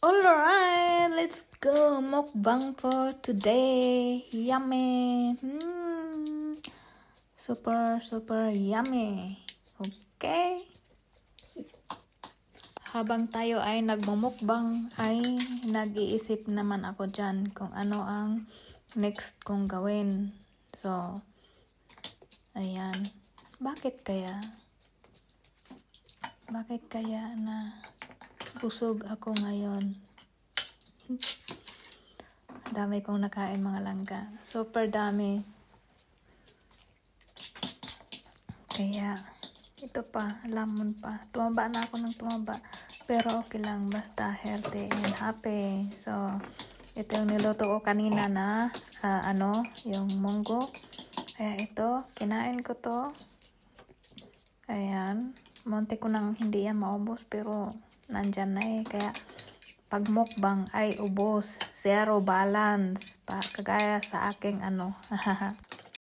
Alright, let's go. Mukbang for today. Yummy. Super, super yummy. Okay. Habang tayo ay nagmumukbang, ay nag-iisip naman ako dyan kung ano ang next kong gawin. So, ayan. Bakit kaya? Bakit kaya na busog ako ngayon? Dami kong nakain mga langka. Super dami. Kaya, ito pa, lamon pa. Tumaba na ako ng tumaba. Pero okay lang, basta healthy and happy. So, ito yung niluto ko kanina na, yung munggo. Kaya ito, kinain ko to. Ayan. Munti ko nang hindi yan maubos, pero nandyan na eh. Kaya, pag mukbang ay ubos. Zero balance. Kagaya sa aking